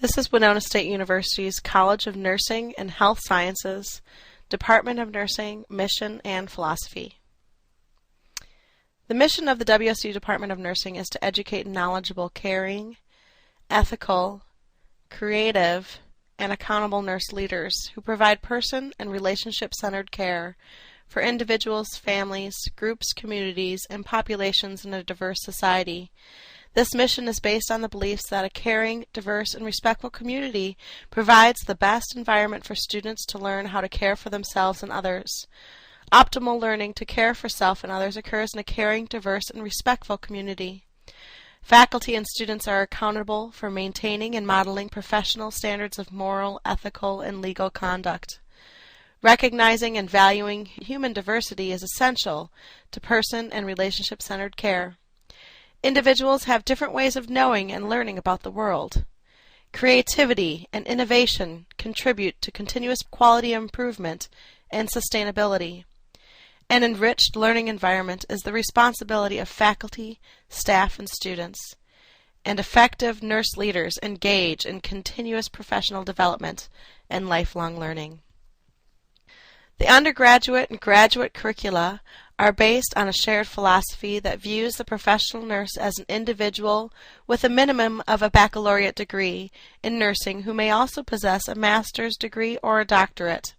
This is Winona State University's College of Nursing and Health Sciences, Department of Nursing, Mission, and Philosophy. The mission of the WSU Department of Nursing is to educate knowledgeable, caring, ethical, creative, and accountable nurse leaders who provide person and relationship-centered care for individuals, families, groups, communities, and populations in a diverse society. This mission is based on the beliefs that a caring, diverse, and respectful community provides the best environment for students to learn how to care for themselves and others. Optimal learning to care for self and others occurs in a caring, diverse, and respectful community. Faculty and students are accountable for maintaining and modeling professional standards of moral, ethical, and legal conduct. Recognizing and valuing human diversity is essential to person and relationship-centered care. Individuals have different ways of knowing and learning about the world. Creativity and innovation contribute to continuous quality improvement and sustainability. An enriched learning environment is the responsibility of faculty, staff, and students. And effective nurse leaders engage in continuous professional development and lifelong learning. The undergraduate and graduate curricula are based on a shared philosophy that views the professional nurse as an individual with a minimum of a baccalaureate degree in nursing who may also possess a master's degree or a doctorate.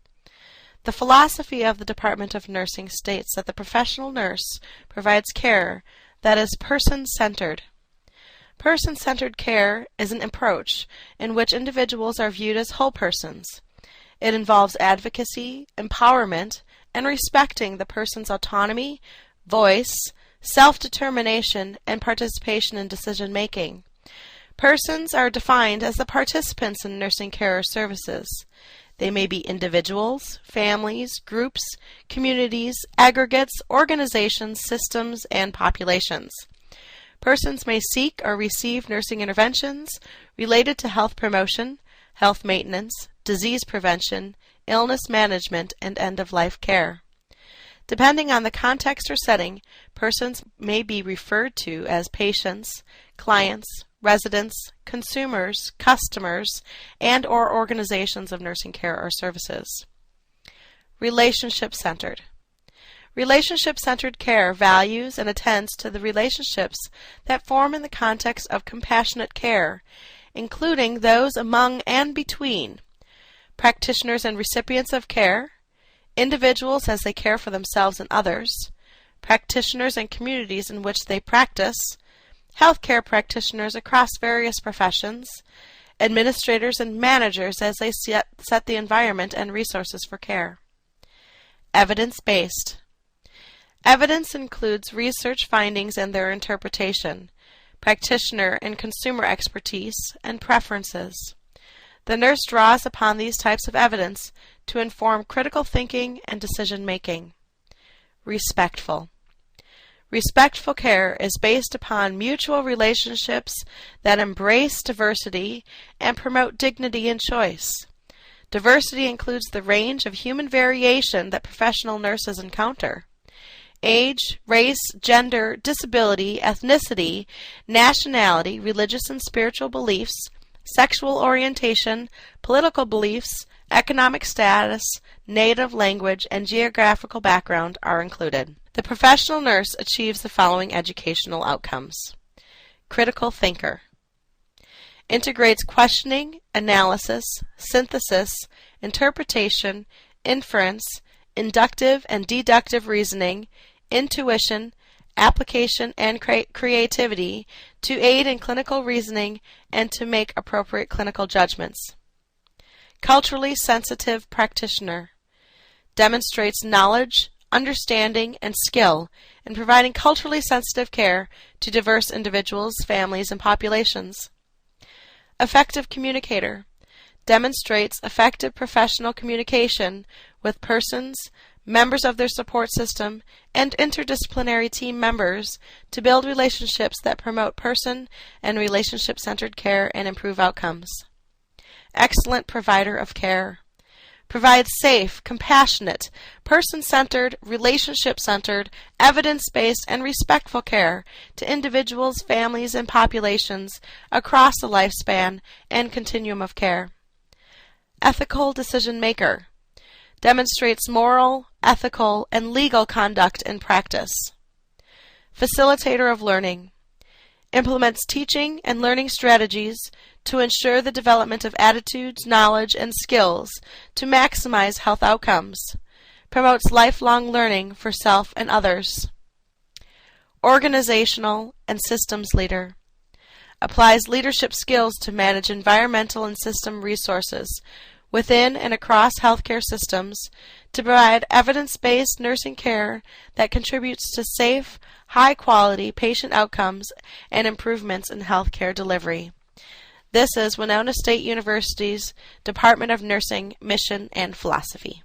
The philosophy of the Department of Nursing states that the professional nurse provides care that is person-centered. Person-centered care is an approach in which individuals are viewed as whole persons. It involves advocacy, empowerment, and respecting the person's autonomy, voice, self-determination, and participation in decision-making. Persons are defined as the participants in nursing care or services. They may be individuals, families, groups, communities, aggregates, organizations, systems, and populations. Persons may seek or receive nursing interventions related to health promotion, health maintenance, disease prevention, illness management, and end-of-life care. Depending on the context or setting, persons may be referred to as patients, clients, residents, consumers, customers, and/or organizations of nursing care or services. Relationship-centered. Relationship-centered care values and attends to the relationships that form in the context of compassionate care, including those among and between practitioners and recipients of care, individuals as they care for themselves and others, practitioners and communities in which they practice, healthcare practitioners across various professions, administrators and managers as they set the environment and resources for care. Evidence-based. Evidence includes research findings and their interpretation, practitioner and consumer expertise, and preferences. The nurse draws upon these types of evidence to inform critical thinking and decision-making. Respectful. Respectful care is based upon mutual relationships that embrace diversity and promote dignity and choice. Diversity includes the range of human variation that professional nurses encounter. Age, race, gender, disability, ethnicity, nationality, religious and spiritual beliefs, sexual orientation, political beliefs, economic status, native language, and geographical background are included. The professional nurse achieves the following educational outcomes. Critical thinker. Integrates questioning, analysis, synthesis, interpretation, inference, inductive and deductive reasoning, intuition, application, and creativity to aid in clinical reasoning and to make appropriate clinical judgments. Culturally sensitive practitioner. Demonstrates knowledge, understanding, and skill in providing culturally sensitive care to diverse individuals, families, and populations. Effective communicator. Demonstrates effective professional communication with persons, members of their support system, and interdisciplinary team members to build relationships that promote person and relationship-centered care and improve outcomes. Excellent provider of care. provides safe, compassionate, person-centered, relationship-centered, evidence-based, and respectful care to individuals, families, and populations across the lifespan and continuum of care. Ethical decision maker. Demonstrates moral, ethical, and legal conduct and practice. Facilitator of learning. Implements teaching and learning strategies to ensure the development of attitudes, knowledge, and skills to maximize health outcomes. Promotes lifelong learning for self and others. Organizational and systems leader. Applies leadership skills to manage environmental and system resources within and across healthcare systems to provide evidence-based nursing care that contributes to safe, high-quality patient outcomes and improvements in healthcare delivery. This is Winona State University's Department of Nursing Mission and Philosophy.